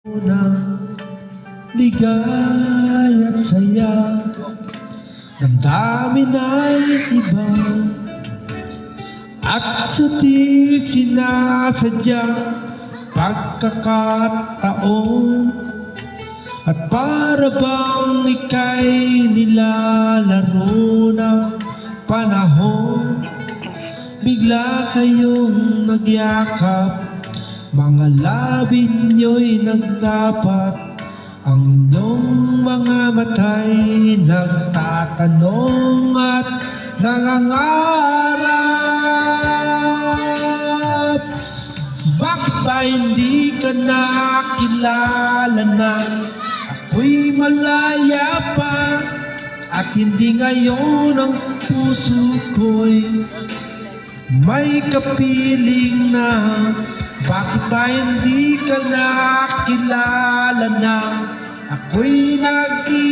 ng ligay at saya, damdamin ay iba, at sa di sinasadyang pagkakataon, at para bang ika'y nilalaro ng panahon, bigla kayong nagyakap, mga labi nyo'y nagtapat, ang inyong mga mata'y nagtatanong at nangangarap. Bakit ba hindi ka nakilala na ako'y malaya pa, at hindi ngayon ang puso ko'y may kapiling na? Bakit ba hindi ka nakilala na ako'y nag-iisa?